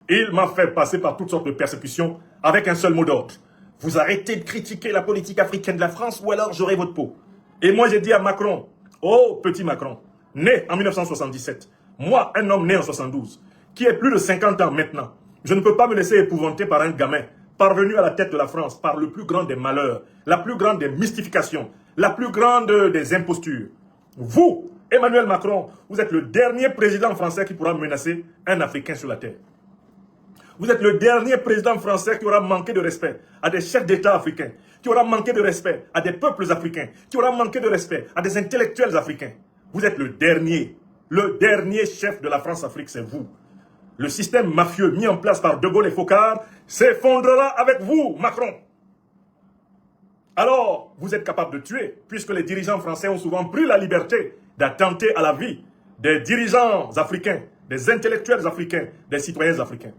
Il m'a fait passer par toutes sortes de persécutions avec un seul mot d'ordre. Vous arrêtez de critiquer la politique africaine de la France ou alors j'aurai votre peau. Et moi j'ai dit à Macron, oh petit Macron, né en 1977, moi un homme né en 72, qui est plus de 50 ans maintenant, je ne peux pas me laisser épouvanter par un gamin parvenu à la tête de la France par le plus grand des malheurs, la plus grande des mystifications, la plus grande des impostures. Vous, Emmanuel Macron, vous êtes le dernier président français qui pourra menacer un Africain sur la terre. Vous êtes le dernier président français qui aura manqué de respect à des chefs d'État africains, qui aura manqué de respect à des peuples africains, qui aura manqué de respect à des intellectuels africains. Vous êtes le dernier chef de la France-Afrique, c'est vous. Le système mafieux mis en place par De Gaulle et Foccart s'effondrera avec vous, Macron. Alors, vous êtes capable de tuer, puisque les dirigeants français ont souvent pris la liberté d'attenter à la vie des dirigeants africains, des intellectuels africains, des citoyens africains.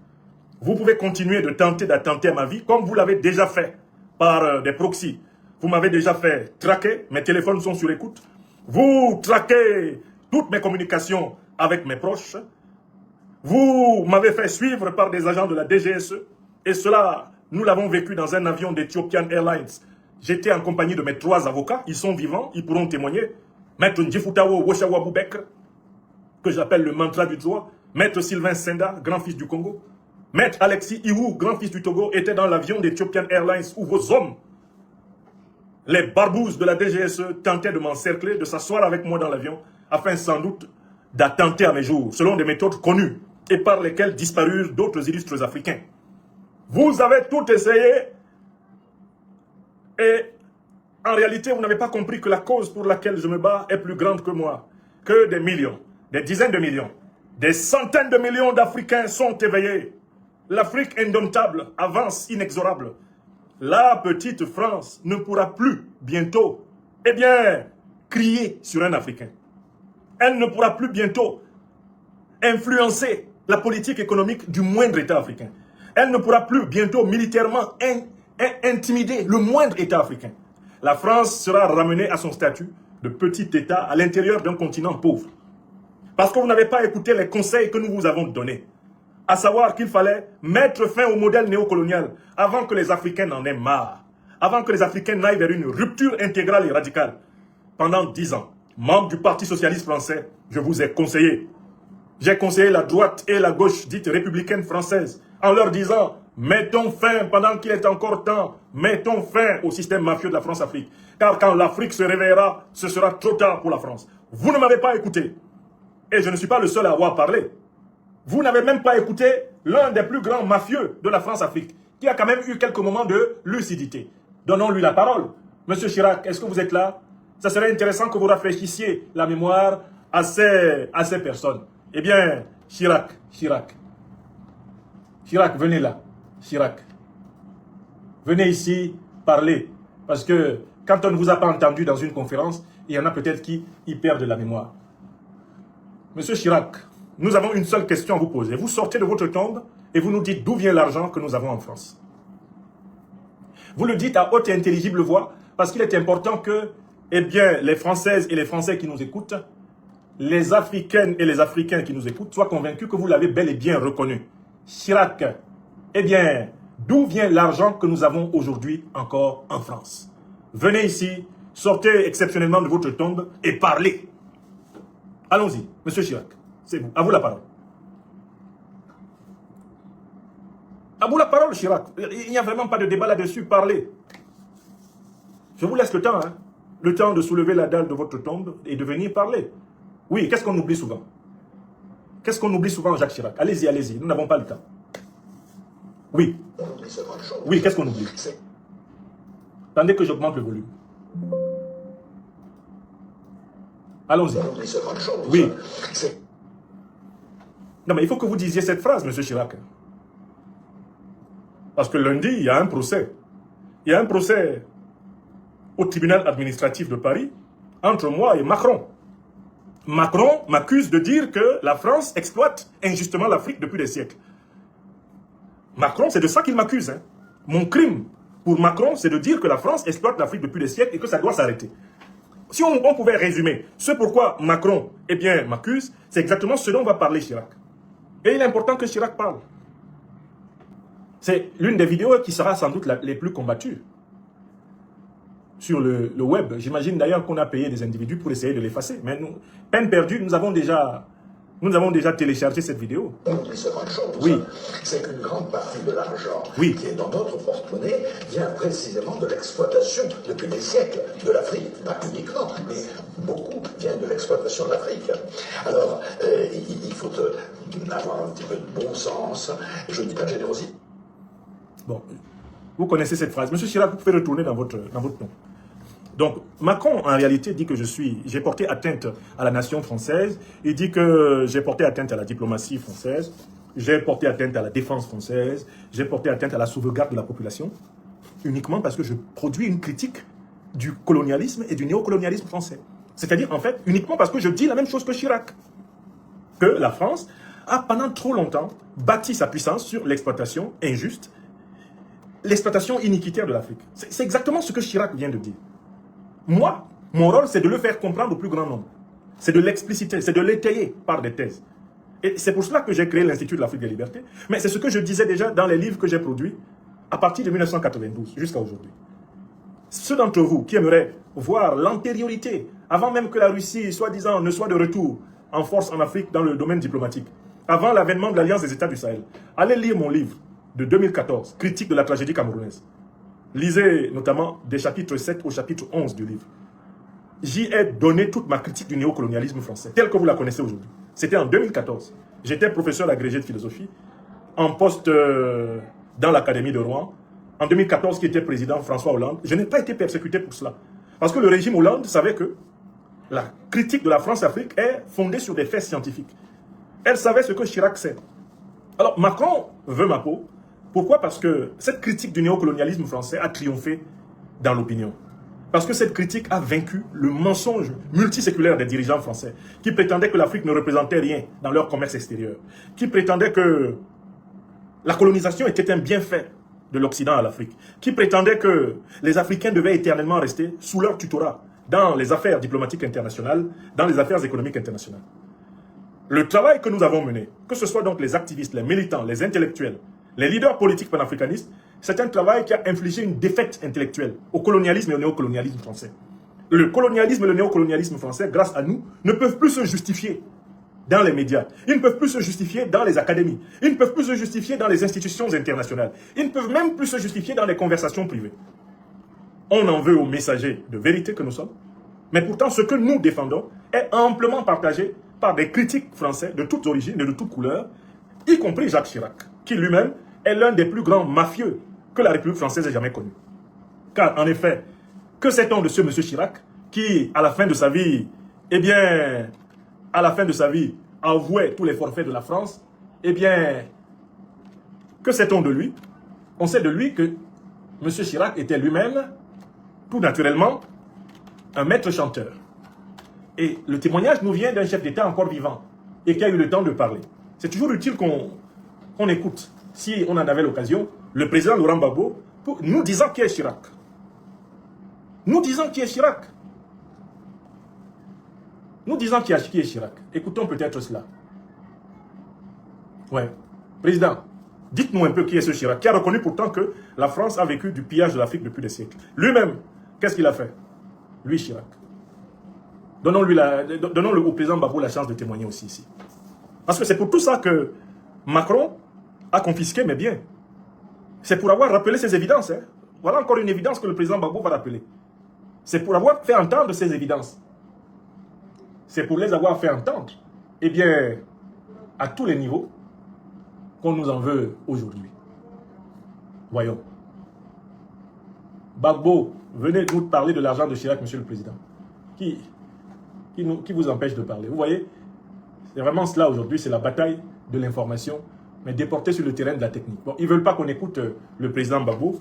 Vous pouvez continuer de tenter d'attenter à ma vie comme vous l'avez déjà fait par des proxys. Vous m'avez déjà fait traquer, mes téléphones sont sur écoute. Vous traquez toutes mes communications avec mes proches. Vous m'avez fait suivre par des agents de la DGSE. Et cela, nous l'avons vécu dans un avion d'Ethiopian Airlines. J'étais en compagnie de mes 3 avocats. Ils sont vivants, ils pourront témoigner. Maître Ndjifutawo Woshawa Boubek, que j'appelle le mantra du droit. Maître Sylvain Senda, grand-fils du Congo. Maître Alexis Iwou, grand-fils du Togo, était dans l'avion d'Ethiopian Airlines où vos hommes, les barbouzes de la DGSE, tentaient de m'encercler, de s'asseoir avec moi dans l'avion, afin sans doute d'attenter à mes jours, selon des méthodes connues et par lesquelles disparurent d'autres illustres Africains. Vous avez tout essayé et en réalité, vous n'avez pas compris que la cause pour laquelle je me bats est plus grande que moi, que des millions, des dizaines de millions, des centaines de millions d'Africains sont éveillés. L'Afrique indomptable avance inexorable. La petite France ne pourra plus bientôt, eh bien, crier sur un Africain. Elle ne pourra plus bientôt influencer la politique économique du moindre État africain. Elle ne pourra plus bientôt militairement intimider le moindre État africain. La France sera ramenée à son statut de petit État à l'intérieur d'un continent pauvre. Parce que vous n'avez pas écouté les conseils que nous vous avons donnés. À savoir qu'il fallait mettre fin au modèle néocolonial avant que les Africains n'en aient marre. Avant que les Africains n'aillent vers une rupture intégrale et radicale. Pendant 10 ans, membre du Parti socialiste français, je vous ai conseillé. J'ai conseillé la droite et la gauche dite républicaine française en leur disant « Mettons fin, pendant qu'il est encore temps, mettons fin au système mafieux de la France-Afrique. Car quand l'Afrique se réveillera, ce sera trop tard pour la France. » Vous ne m'avez pas écouté. Et je ne suis pas le seul à avoir parlé. Vous n'avez même pas écouté l'un des plus grands mafieux de la France-Afrique, qui a quand même eu quelques moments de lucidité. Donnons-lui la parole. Monsieur Chirac, est-ce que vous êtes là? Ça serait intéressant que vous rafraîchissiez la mémoire à ces personnes. Eh bien, Chirac, venez là. Chirac, venez ici parler. Parce que quand on ne vous a pas entendu dans une conférence, il y en a peut-être qui y perdent la mémoire. Monsieur Chirac, nous avons une seule question à vous poser. Vous sortez de votre tombe et vous nous dites d'où vient l'argent que nous avons en France. Vous le dites à haute et intelligible voix parce qu'il est important que, eh bien, les Françaises et les Français qui nous écoutent, les Africaines et les Africains qui nous écoutent, soient convaincus que vous l'avez bel et bien reconnu. Chirac, eh bien, d'où vient l'argent que nous avons aujourd'hui encore en France? Venez ici, sortez exceptionnellement de votre tombe et parlez. Allons-y, monsieur Chirac. C'est vous. À vous la parole. À vous la parole, Chirac. Il n'y a vraiment pas de débat là-dessus. Parlez. Je vous laisse le temps, hein. Le temps de soulever la dalle de votre tombe et de venir parler. Oui, qu'est-ce qu'on oublie souvent? Qu'est-ce qu'on oublie souvent, Jacques Chirac? Allez-y, allez-y. Nous n'avons pas le temps. Oui. Oui, qu'est-ce qu'on oublie? Attendez que j'augmente le volume. Allons-y. Oui. Non, mais il faut que vous disiez cette phrase, monsieur Chirac. Parce que lundi, il y a un procès. Il y a un procès au tribunal administratif de Paris entre moi et Macron. Macron m'accuse de dire que la France exploite injustement l'Afrique depuis des siècles. Macron, c'est de ça qu'il m'accuse. Hein. Mon crime pour Macron, c'est de dire que la France exploite l'Afrique depuis des siècles et que ça doit s'arrêter. Si on pouvait résumer ce pourquoi Macron, eh bien, m'accuse, c'est exactement ce dont va parler Chirac. Et il est important que Chirac parle. C'est l'une des vidéos qui sera sans doute les plus combattues sur le web. J'imagine d'ailleurs qu'on a payé des individus pour essayer de l'effacer. Mais nous, peine perdue, nous avons déjà téléchargé cette vidéo. Oui. C'est qu'une grande partie de l'argent qui est dans notre porte-monnaie vient précisément de l'exploitation depuis des siècles de l'Afrique. Pas uniquement, mais beaucoup vient de l'exploitation de l'Afrique. Alors, il faut avoir un petit peu de bon sens. Je ne dis pas de générosité. Bon, vous connaissez cette phrase. Monsieur Chirac, vous pouvez retourner dans votre nom. Donc, Macron, en réalité, dit que j'ai porté atteinte à la nation française. Il dit que j'ai porté atteinte à la diplomatie française. J'ai porté atteinte à la défense française. J'ai porté atteinte à la sauvegarde de la population. Uniquement parce que je produis une critique du colonialisme et du néocolonialisme français. C'est-à-dire, en fait, uniquement parce que je dis la même chose que Chirac. Que la France a, pendant trop longtemps, bâti sa puissance sur l'exploitation injuste, l'exploitation iniquitaire de l'Afrique. C'est exactement ce que Chirac vient de dire. Moi, mon rôle, c'est de le faire comprendre au plus grand nombre. C'est de l'expliciter, c'est de l'étayer par des thèses. Et c'est pour cela que j'ai créé l'Institut de l'Afrique des libertés. Mais c'est ce que je disais déjà dans les livres que j'ai produits à partir de 1992 jusqu'à aujourd'hui. Ceux d'entre vous qui aimeraient voir l'antériorité, avant même que la Russie, soi-disant, ne soit de retour en force en Afrique dans le domaine diplomatique, avant l'avènement de l'Alliance des États du Sahel, allez lire mon livre de 2014, Critique de la tragédie camerounaise. Lisez notamment des chapitres 7 au chapitre 11 du livre. J'y ai donné toute ma critique du néocolonialisme français, telle que vous la connaissez aujourd'hui. C'était en 2014. J'étais professeur agrégé de philosophie, en poste dans l'Académie de Rouen. En 2014, qui était président François Hollande. Je n'ai pas été persécuté pour cela. Parce que le régime Hollande savait que la critique de la France-Afrique est fondée sur des faits scientifiques. Elle savait ce que Chirac sait. Alors Macron veut ma peau. Pourquoi? Parce que cette critique du néocolonialisme français a triomphé dans l'opinion. Parce que cette critique a vaincu le mensonge multiséculaire des dirigeants français qui prétendaient que l'Afrique ne représentait rien dans leur commerce extérieur, qui prétendaient que la colonisation était un bienfait de l'Occident à l'Afrique, qui prétendaient que les Africains devaient éternellement rester sous leur tutorat dans les affaires diplomatiques internationales, dans les affaires économiques internationales. Le travail que nous avons mené, que ce soit donc les activistes, les militants, les intellectuels, les leaders politiques panafricanistes, c'est un travail qui a infligé une défaite intellectuelle au colonialisme et au néocolonialisme français. Le colonialisme et le néocolonialisme français, grâce à nous, ne peuvent plus se justifier dans les médias. Ils ne peuvent plus se justifier dans les académies. Ils ne peuvent plus se justifier dans les institutions internationales. Ils ne peuvent même plus se justifier dans les conversations privées. On en veut aux messagers de vérité que nous sommes. Mais pourtant, ce que nous défendons est amplement partagé par des critiques français de toutes origines et de toutes couleurs, y compris Jacques Chirac, qui lui-même est l'un des plus grands mafieux que la République française ait jamais connu. Car, en effet, que sait-on de ce monsieur Chirac qui, à la fin de sa vie, eh bien, à la fin de sa vie, avouait tous les forfaits de la France? Eh bien, que sait-on de lui? On sait de lui que monsieur Chirac était lui-même, tout naturellement, un maître chanteur. Et le témoignage nous vient d'un chef d'État encore vivant et qui a eu le temps de parler. C'est toujours utile qu'on écoute, si on en avait l'occasion, le président Laurent Gbagbo, pour nous disant qui est Chirac. Nous disant qui est Chirac. Nous disant qui est Chirac. Écoutons peut-être cela. Ouais. Président, dites-nous un peu qui est ce Chirac, qui a reconnu pourtant que la France a vécu du pillage de l'Afrique depuis des siècles. Lui-même, qu'est-ce qu'il a fait? Lui, Chirac. Donnons au président Gbagbo la chance de témoigner aussi ici. Parce que c'est pour tout ça que Macron a confisqué mes biens. C'est pour avoir rappelé ces évidences. Hein. Voilà encore une évidence que le président Gbagbo va rappeler. C'est pour avoir fait entendre ces évidences. C'est pour les avoir fait entendre, eh bien, à tous les niveaux, qu'on nous en veut aujourd'hui. Voyons. Gbagbo, venez nous parler de l'argent de Chirac, monsieur le président. Qui vous empêche de parler? Vous voyez, c'est vraiment cela aujourd'hui, c'est la bataille de l'information, mais déportée sur le terrain de la technique. Bon, ils ne veulent pas qu'on écoute le président Gbagbo.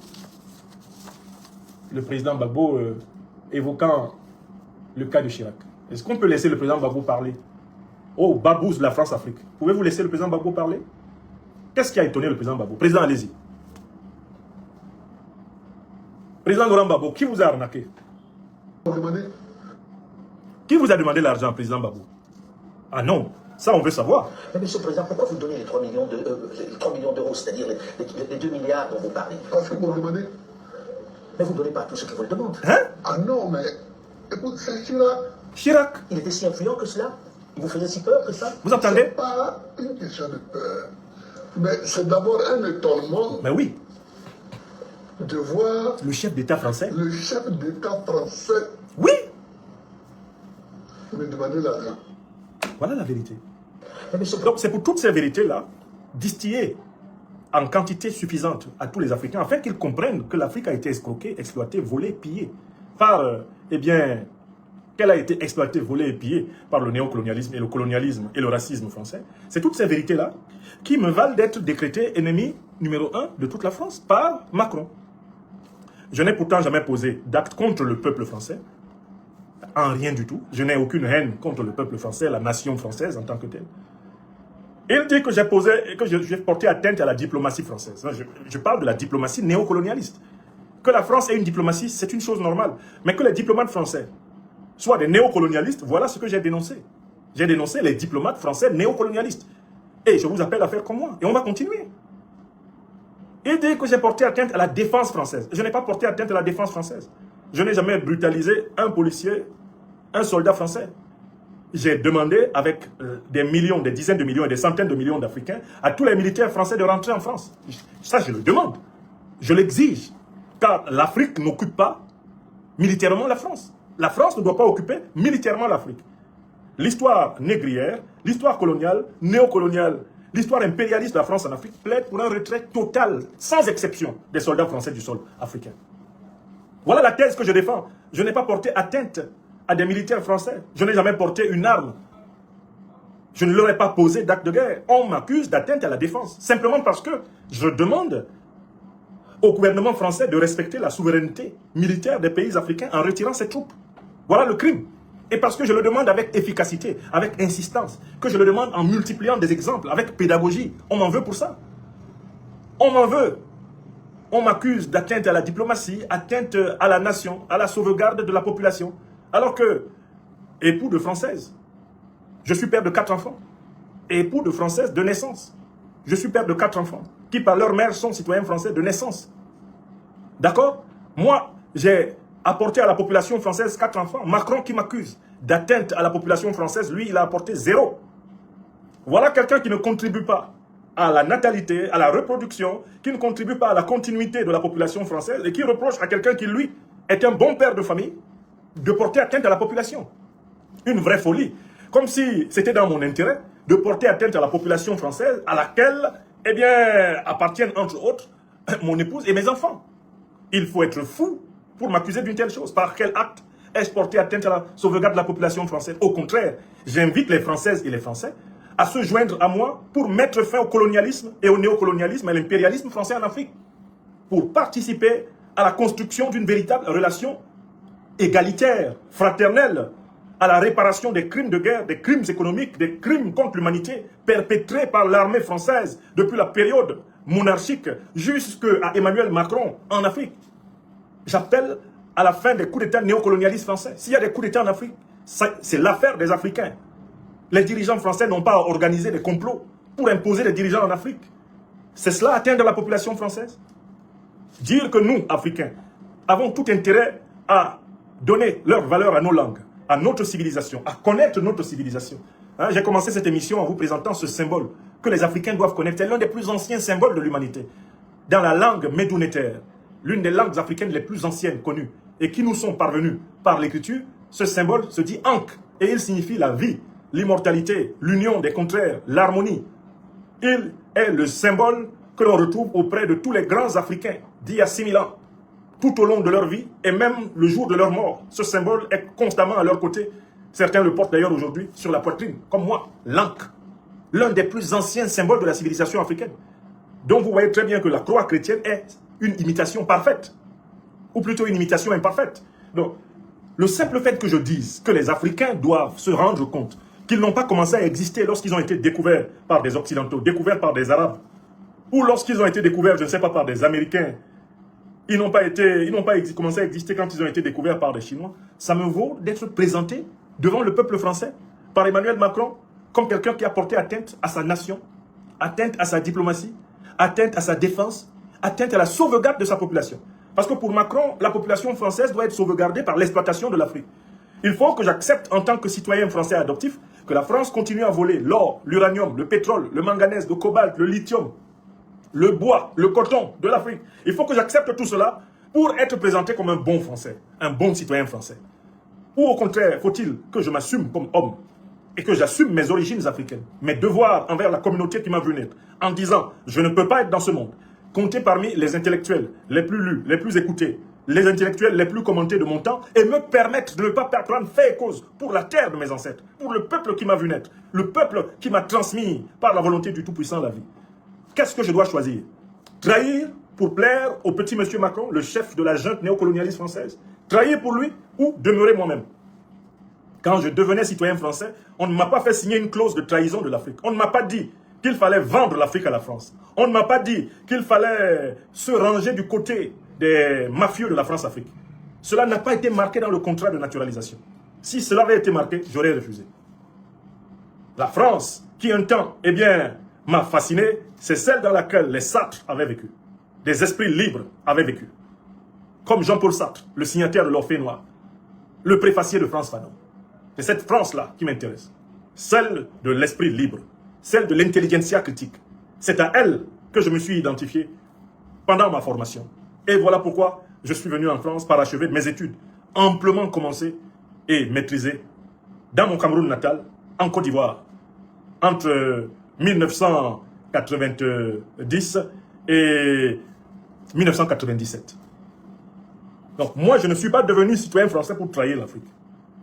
Le président Gbagbo évoquant le cas de Chirac. Est-ce qu'on peut laisser le président Gbagbo parler? Oh, babouze de la France-Afrique. Pouvez-vous laisser le président Gbagbo parler? Qu'est-ce qui a étonné le président Gbagbo? Président, allez-y. Président Laurent Gbagbo, qui vous a arnaqué? Qui vous a demandé l'argent, président Gbagbo? Ah non, Ça, on veut savoir. Mais Monsieur le Président, pourquoi vous donnez les 3 millions d'euros, c'est-à-dire les 2 milliards dont vous parlez? Parce que vous demandez. Mais vous ne donnez pas à tous ceux qui vous le demandent. Hein? Ah non, mais écoute, c'est Chirac. Chirac, Il était si influent que cela? Il vous faisait si peur que ça? vous entendez? C'est pas une question de peur. Mais c'est d'abord un étonnement Mais oui, de voir le chef d'État français. le chef d'État français Oui, me demander l'argent. voilà la vérité. Mais Monsieur le Donc c'est pour toutes ces vérités-là, distillées en quantité suffisante à tous les Africains, afin qu'ils comprennent que l'Afrique a été escroquée, exploitée, volée, pillée par, eh bien, qu'elle a été exploitée, volée et pillée par le néocolonialisme et le colonialisme et le racisme français. C'est toutes ces vérités-là qui me valent d'être décrété ennemi numéro 1 de toute la France par Macron. Je n'ai pourtant jamais posé d'acte contre le peuple français, en rien du tout. Je n'ai aucune haine contre le peuple français, la nation française en tant que telle. Il dit que j'ai porté atteinte à la diplomatie française. Je parle de la diplomatie néocolonialiste. Que la France ait une diplomatie, c'est une chose normale. Mais que les diplomates français soient des néocolonialistes, voilà ce que j'ai dénoncé. J'ai dénoncé les diplomates français néocolonialistes. Et je vous appelle à faire comme moi. Et on va continuer. Il dit que j'ai porté atteinte à la défense française. Je n'ai pas porté atteinte à la défense française. Je n'ai jamais brutalisé un policier, un soldat français. J'ai demandé avec des millions, des dizaines de millions et des centaines de millions d'Africains à tous les militaires français de rentrer en France. Ça, je le demande. Je l'exige. Car l'Afrique n'occupe pas militairement la France. La France ne doit pas occuper militairement l'Afrique. L'histoire négrière, l'histoire coloniale, néocoloniale, l'histoire impérialiste de la France en Afrique plaide pour un retrait total, sans exception, des soldats français du sol africain. Voilà la thèse que je défends. Je n'ai pas porté atteinte à des militaires français. Je n'ai jamais porté une arme. Je ne leur ai pas posé d'acte de guerre. On m'accuse d'atteinte à la défense. Simplement parce que je demande au gouvernement français de respecter la souveraineté militaire des pays africains en retirant ses troupes. Voilà le crime. Et parce que je le demande avec efficacité, avec insistance, que je le demande en multipliant des exemples, avec pédagogie. On m'en veut pour ça. On m'en veut. On m'accuse d'atteinte à la diplomatie, atteinte à la nation, à la sauvegarde de la population. Alors que, époux de Française, je suis père de 4 enfants. Et époux de Française de naissance. Je suis père de 4 enfants, qui par leur mère sont citoyens français de naissance. D'accord? Moi, j'ai apporté à la population française 4 enfants. Macron qui m'accuse d'atteinte à la population française, lui, il a apporté 0. Voilà quelqu'un qui ne contribue pas à la natalité, à la reproduction, qui ne contribue pas à la continuité de la population française et qui reproche à quelqu'un qui, lui, est un bon père de famille, de porter atteinte à la population. Une vraie folie. Comme si c'était dans mon intérêt de porter atteinte à la population française à laquelle, eh bien, appartiennent entre autres mon épouse et mes enfants. Il faut être fou pour m'accuser d'une telle chose. Par quel acte ai-je porté atteinte à la sauvegarde de la population française? Au contraire, j'invite les Françaises et les Français à se joindre à moi pour mettre fin au colonialisme et au néocolonialisme et à l'impérialisme français en Afrique. Pour participer à la construction d'une véritable relation égalitaire, fraternelle, à la réparation des crimes de guerre, des crimes économiques, des crimes contre l'humanité perpétrés par l'armée française depuis la période monarchique jusqu'à Emmanuel Macron en Afrique. J'appelle à la fin des coups d'État néocolonialistes français. S'il y a des coups d'État en Afrique, c'est l'affaire des Africains. Les dirigeants français n'ont pas organisé des complots pour imposer des dirigeants en Afrique. C'est cela atteindre la population française? Dire que nous, Africains, avons tout intérêt à donner leur valeur à nos langues, à notre civilisation, à connaître notre civilisation. Hein, j'ai commencé cette émission en vous présentant ce symbole que les Africains doivent connaître. C'est l'un des plus anciens symboles de l'humanité. Dans la langue médounétaire, l'une des langues africaines les plus anciennes connues et qui nous sont parvenues par l'écriture, ce symbole se dit Ankh et il signifie la vie, l'immortalité, l'union des contraires, l'harmonie. Il est le symbole que l'on retrouve auprès de tous les grands Africains d'il y a 6000 ans. Tout au long de leur vie et même le jour de leur mort. Ce symbole est constamment à leur côté. Certains le portent d'ailleurs aujourd'hui sur la poitrine, comme moi, l'Ankh. L'un des plus anciens symboles de la civilisation africaine. Donc vous voyez très bien que la croix chrétienne est une imitation parfaite. Ou plutôt une imitation imparfaite. Donc, le simple fait que je dise que les Africains doivent se rendre compte qu'ils n'ont pas commencé à exister lorsqu'ils ont été découverts par des Occidentaux, découverts par des Arabes, ou lorsqu'ils ont été découverts, je ne sais pas, par des Américains. Ils n'ont pas commencé à exister quand ils ont été découverts par des Chinois. Ça me vaut d'être présenté devant le peuple français par Emmanuel Macron comme quelqu'un qui a porté atteinte à sa nation, atteinte à sa diplomatie, atteinte à sa défense, atteinte à la sauvegarde de sa population. Parce que pour Macron, la population française doit être sauvegardée par l'exploitation de l'Afrique. Il faut que j'accepte en tant que citoyen français adoptif que la France continue à voler l'or, l'uranium, le pétrole, le manganèse, le cobalt, le lithium, le bois, le coton de l'Afrique. Il faut que j'accepte tout cela pour être présenté comme un bon Français, un bon citoyen français. Ou au contraire, faut-il que je m'assume comme homme et que j'assume mes origines africaines, mes devoirs envers la communauté qui m'a vu naître, en disant « je ne peux pas être dans ce monde ». Compter parmi les intellectuels les plus lus, les plus écoutés, les intellectuels les plus commentés de mon temps et me permettre de ne pas prendre fait et cause pour la terre de mes ancêtres, pour le peuple qui m'a vu naître, le peuple qui m'a transmis par la volonté du Tout-Puissant la vie. Qu'est-ce que je dois choisir? Trahir pour plaire au petit monsieur Macron, le chef de la junte néocolonialiste française? Trahir pour lui ou demeurer moi-même? Quand je devenais citoyen français, on ne m'a pas fait signer une clause de trahison de l'Afrique. On ne m'a pas dit qu'il fallait vendre l'Afrique à la France. On ne m'a pas dit qu'il fallait se ranger du côté des mafieux de la France-Afrique. Cela n'a pas été marqué dans le contrat de naturalisation. Si cela avait été marqué, j'aurais refusé. La France, qui un temps, eh bien, m'a fasciné, c'est celle dans laquelle les Sartre avaient vécu. Des esprits libres avaient vécu. Comme Jean-Paul Sartre, le signataire de l'Orphée Noir, le préfacier de Frantz Fanon. C'est cette France-là qui m'intéresse. Celle de l'esprit libre, celle de l'intelligentsia critique. C'est à elle que je me suis identifié pendant ma formation. Et voilà pourquoi je suis venu en France parachever mes études, amplement commencées et maîtrisées dans mon Cameroun natal, en Côte d'Ivoire, entre 1990 et 1997. Donc moi, je ne suis pas devenu citoyen français pour trahir l'Afrique.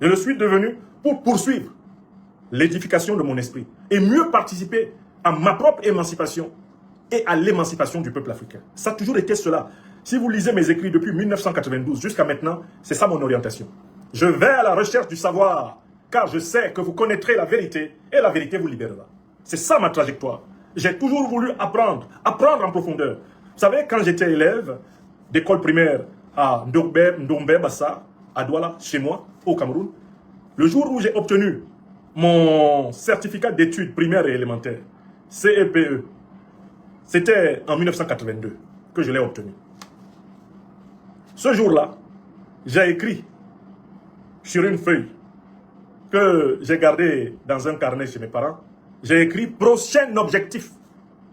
Je le suis devenu pour poursuivre l'édification de mon esprit et mieux participer à ma propre émancipation et à l'émancipation du peuple africain. Ça a toujours été cela. Si vous lisez mes écrits depuis 1992 jusqu'à maintenant, c'est ça mon orientation. Je vais à la recherche du savoir, car je sais que vous connaîtrez la vérité et la vérité vous libérera. C'est ça ma trajectoire. J'ai toujours voulu apprendre en profondeur. Vous savez, quand j'étais élève d'école primaire à Ndombe Bassa, à Douala, chez moi, au Cameroun, le jour où j'ai obtenu mon certificat d'études primaires et élémentaires, CEPE, c'était en 1982 que je l'ai obtenu. Ce jour-là, j'ai écrit sur une feuille que j'ai gardée dans un carnet chez mes parents, j'ai écrit « Prochain objectif,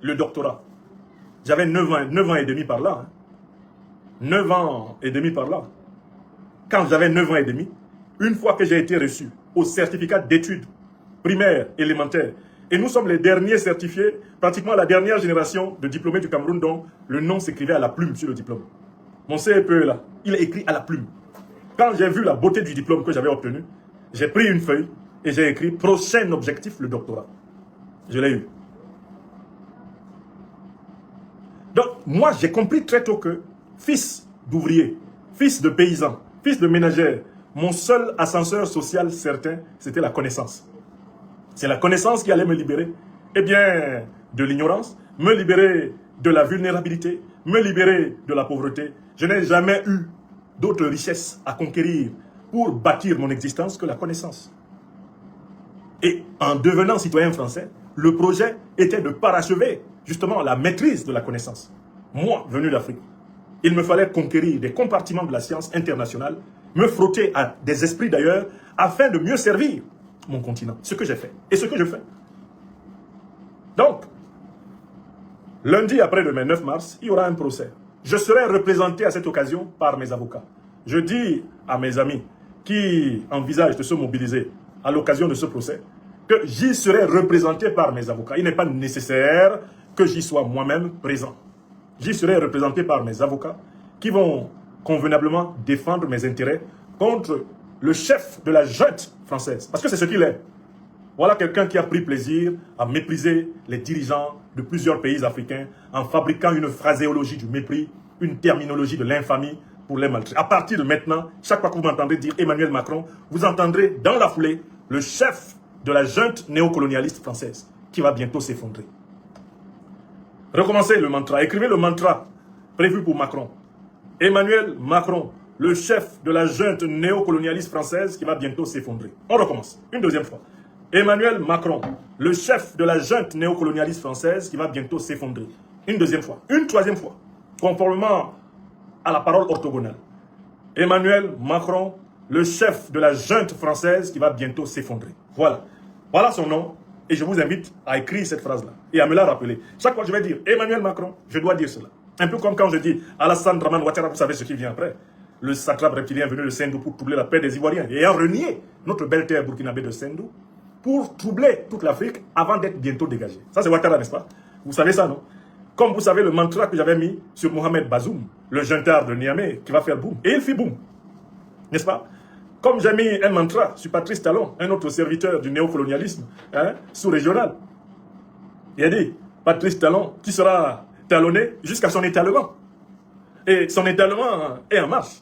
le doctorat ». J'avais 9 ans et demi par là. 9 ans et demi par là. Quand j'avais 9 ans et demi, une fois que j'ai été reçu au certificat d'études primaires élémentaires, et nous sommes les derniers certifiés, pratiquement la dernière génération de diplômés du Cameroun dont le nom s'écrivait à la plume sur le diplôme. Mon CEPE là, il est écrit à la plume. Quand j'ai vu la beauté du diplôme que j'avais obtenu, j'ai pris une feuille et j'ai écrit « Prochain objectif, le doctorat ». Je l'ai eu. Donc, moi, j'ai compris très tôt que, fils d'ouvrier, fils de paysan, fils de ménagère, mon seul ascenseur social certain, c'était la connaissance. C'est la connaissance qui allait me libérer, eh bien, de l'ignorance, me libérer de la vulnérabilité, me libérer de la pauvreté. Je n'ai jamais eu d'autres richesses à conquérir pour bâtir mon existence que la connaissance. Et en devenant citoyen français, le projet était de parachever justement la maîtrise de la connaissance. Moi, venu d'Afrique, il me fallait conquérir des compartiments de la science internationale, me frotter à des esprits d'ailleurs, afin de mieux servir mon continent. Ce que j'ai fait et ce que je fais. Donc, lundi après-demain, 9 mars, il y aura un procès. Je serai représenté à cette occasion par mes avocats. Je dis à mes amis qui envisagent de se mobiliser à l'occasion de ce procès que j'y serai représenté par mes avocats. Il n'est pas nécessaire que j'y sois moi-même présent. J'y serai représenté par mes avocats qui vont convenablement défendre mes intérêts contre le chef de la junte française. Parce que c'est ce qu'il est. Voilà quelqu'un qui a pris plaisir à mépriser les dirigeants de plusieurs pays africains en fabriquant une phraséologie du mépris, une terminologie de l'infamie pour les maltraiter. À partir de maintenant, chaque fois que vous m'entendrez dire Emmanuel Macron, vous entendrez dans la foulée le chef de la junte néocolonialiste française qui va bientôt s'effondrer. Recommencez le mantra, écrivez le mantra prévu pour Macron. Emmanuel Macron, le chef de la junte néocolonialiste française qui va bientôt s'effondrer. On recommence, une deuxième fois. Emmanuel Macron, le chef de la junte néocolonialiste française qui va bientôt s'effondrer. Une deuxième fois, une troisième fois, conformément à la parole orthogonale. Emmanuel Macron, le chef de la junte française qui va bientôt s'effondrer. Voilà. Voilà son nom. Et je vous invite à écrire cette phrase-là et à me la rappeler. Chaque fois que je vais dire Emmanuel Macron, je dois dire cela. Un peu comme quand je dis Alassane Dramane Ouattara, vous savez ce qui vient après. Le satrape reptilien venu de Sendou pour troubler la paix des Ivoiriens et ayant renié notre belle terre burkinabé de Sendou pour troubler toute l'Afrique avant d'être bientôt dégagé. Ça, c'est Ouattara, n'est-ce pas? Vous savez ça, non? Comme vous savez le mantra que j'avais mis sur Mohamed Bazoum, le juntard de Niamey, qui va faire boum. Et il fit boum. N'est-ce pas? Comme j'ai mis un mantra sur Patrice Talon, un autre serviteur du néocolonialisme sous-régional. Il a dit, Patrice Talon, qui sera talonné jusqu'à son étalement. Et son étalement est en marche.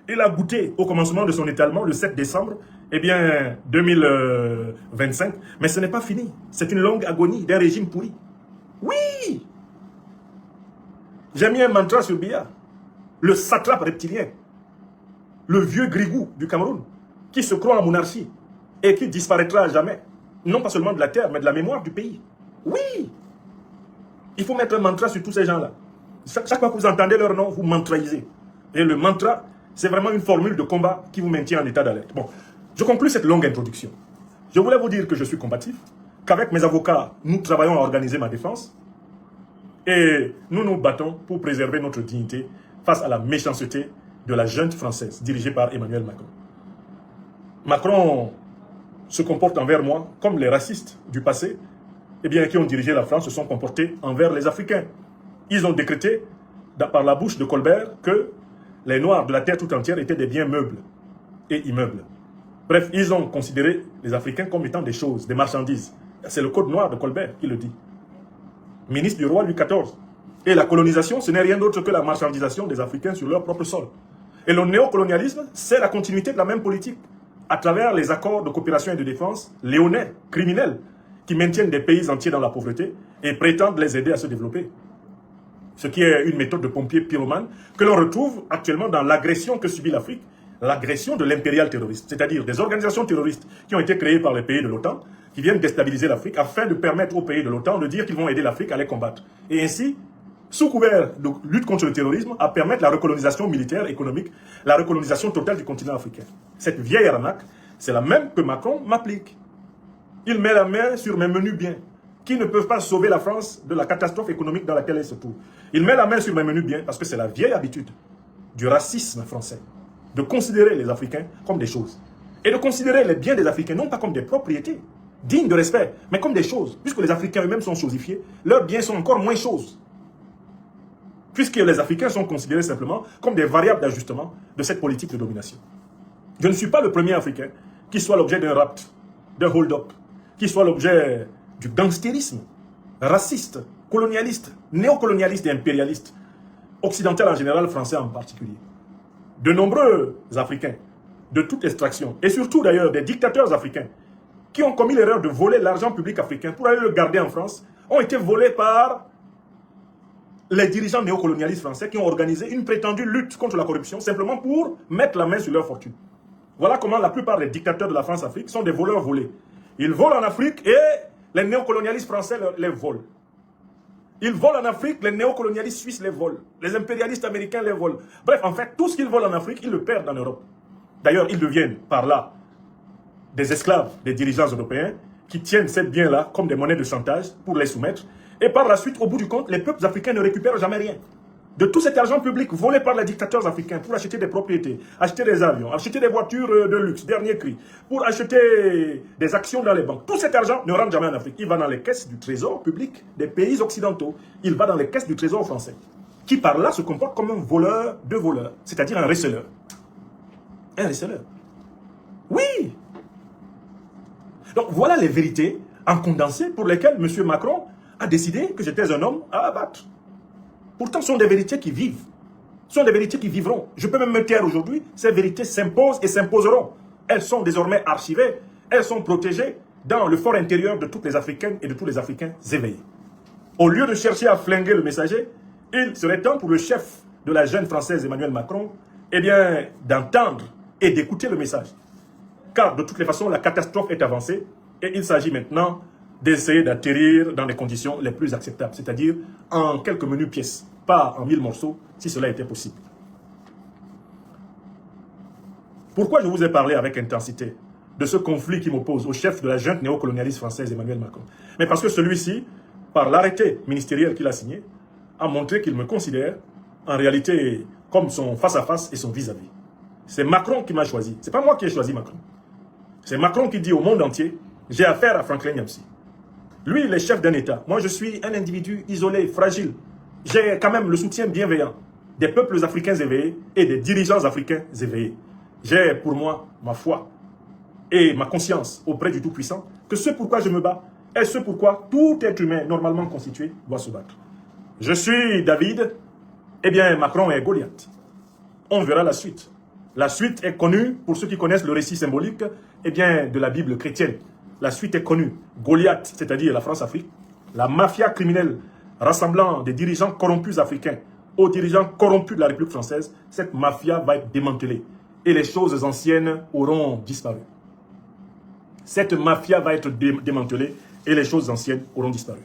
Il a goûté au commencement de son étalement le 7 décembre, eh bien, 2025. Mais ce n'est pas fini. C'est une longue agonie d'un régime pourri. Oui! J'ai mis un mantra sur Biya. Le satrape reptilien. Le vieux grigou du Cameroun, qui se croit en monarchie et qui disparaîtra à jamais, non pas seulement de la terre, mais de la mémoire du pays. Oui! Il faut mettre un mantra sur tous ces gens-là. Chaque fois que vous entendez leur nom, vous mantraisez. Et le mantra, c'est vraiment une formule de combat qui vous maintient en état d'alerte. Bon, je conclue cette longue introduction. Je voulais vous dire que je suis combatif, qu'avec mes avocats, nous travaillons à organiser ma défense, et nous nous battons pour préserver notre dignité face à la méchanceté de la junte française, dirigée par Emmanuel Macron. Macron se comporte envers moi comme les racistes du passé, eh bien, qui ont dirigé la France se sont comportés envers les Africains. Ils ont décrété, par la bouche de Colbert, que les Noirs de la terre tout entière étaient des biens meubles et immeubles. Bref, ils ont considéré les Africains comme étant des choses, des marchandises. C'est le code noir de Colbert qui le dit. Ministre du roi Louis XIV. Et la colonisation, ce n'est rien d'autre que la marchandisation des Africains sur leur propre sol. Et le néocolonialisme, c'est la continuité de la même politique, à travers les accords de coopération et de défense léonais, criminels, qui maintiennent des pays entiers dans la pauvreté et prétendent les aider à se développer. Ce qui est une méthode de pompier pyromane que l'on retrouve actuellement dans l'agression que subit l'Afrique, l'agression de l'impérial terroriste, c'est-à-dire des organisations terroristes qui ont été créées par les pays de l'OTAN, qui viennent déstabiliser l'Afrique afin de permettre aux pays de l'OTAN de dire qu'ils vont aider l'Afrique à les combattre. Et ainsi, sous couvert de lutte contre le terrorisme, à permettre la recolonisation militaire, économique, la recolonisation totale du continent africain. Cette vieille arnaque, c'est la même que Macron m'applique. Il met la main sur mes menus biens, qui ne peuvent pas sauver la France de la catastrophe économique dans laquelle elle se trouve. Il met la main sur mes menus biens parce que c'est la vieille habitude du racisme français, de considérer les Africains comme des choses. Et de considérer les biens des Africains non pas comme des propriétés, dignes de respect, mais comme des choses. Puisque les Africains eux-mêmes sont chosifiés, leurs biens sont encore moins choses. Puisque les Africains sont considérés simplement comme des variables d'ajustement de cette politique de domination. Je ne suis pas le premier Africain qui soit l'objet d'un rapt, d'un hold-up, qui soit l'objet du gangstérisme, raciste, colonialiste, néocolonialiste et impérialiste, occidental en général, français en particulier. De nombreux Africains, de toute extraction, et surtout d'ailleurs des dictateurs africains, qui ont commis l'erreur de voler l'argent public africain pour aller le garder en France, ont été volés par les dirigeants néocolonialistes français qui ont organisé une prétendue lutte contre la corruption simplement pour mettre la main sur leur fortune. Voilà comment la plupart des dictateurs de la France-Afrique sont des voleurs volés. Ils volent en Afrique et les néocolonialistes français les volent. Ils volent en Afrique, les néocolonialistes suisses les volent. Les impérialistes américains les volent. Bref, en fait, tout ce qu'ils volent en Afrique, ils le perdent en Europe. D'ailleurs, ils deviennent par là des esclaves des dirigeants européens qui tiennent ces biens-là comme des monnaies de chantage pour les soumettre. Et par la suite, au bout du compte, les peuples africains ne récupèrent jamais rien. De tout cet argent public volé par les dictateurs africains pour acheter des propriétés, acheter des avions, acheter des voitures de luxe, dernier cri, pour acheter des actions dans les banques. Tout cet argent ne rentre jamais en Afrique. Il va dans les caisses du trésor public des pays occidentaux. Il va dans les caisses du trésor français, qui par là se comporte comme un voleur de voleurs, c'est-à-dire un receleur. Un receleur. Oui! Donc voilà les vérités en condensé pour lesquelles M. Macron a décidé que j'étais un homme à abattre. Pourtant, ce sont des vérités qui vivent. Ce sont des vérités qui vivront. Je peux même me taire aujourd'hui. Ces vérités s'imposent et s'imposeront. Elles sont désormais archivées. Elles sont protégées dans le fort intérieur de toutes les Africaines et de tous les Africains éveillés. Au lieu de chercher à flinguer le messager, il serait temps pour le chef de la jeune française Emmanuel Macron, eh bien, d'entendre et d'écouter le message. Car de toutes les façons, la catastrophe est avancée Et il s'agit maintenant d'essayer d'atterrir dans les conditions les plus acceptables, c'est-à-dire en quelques menus pièces, pas en 1000 morceaux, si cela était possible. Pourquoi je vous ai parlé avec intensité de ce conflit qui m'oppose au chef de la junte néocolonialiste française, Emmanuel Macron? Mais parce que celui-ci, par l'arrêté ministériel qu'il a signé, a montré qu'il me considère en réalité comme son face-à-face et son vis-à-vis. C'est Macron qui m'a choisi. Ce n'est pas moi qui ai choisi Macron. C'est Macron qui dit au monde entier, j'ai affaire à Franklin Nyamsi. Lui, il est chef d'un État. Moi, je suis un individu isolé, fragile. J'ai quand même le soutien bienveillant des peuples africains éveillés et des dirigeants africains éveillés. J'ai pour moi ma foi et ma conscience auprès du Tout-Puissant que ce pourquoi je me bats est ce pourquoi tout être humain normalement constitué doit se battre. Je suis David, eh bien Macron est Goliath. On verra la suite. La suite est connue, pour ceux qui connaissent le récit symbolique, eh bien, de la Bible chrétienne. La suite est connue. Goliath, c'est-à-dire la France-Afrique, la mafia criminelle rassemblant des dirigeants corrompus africains aux dirigeants corrompus de la République française, cette mafia va être démantelée et les choses anciennes auront disparu. Cette mafia va être démantelée et les choses anciennes auront disparu.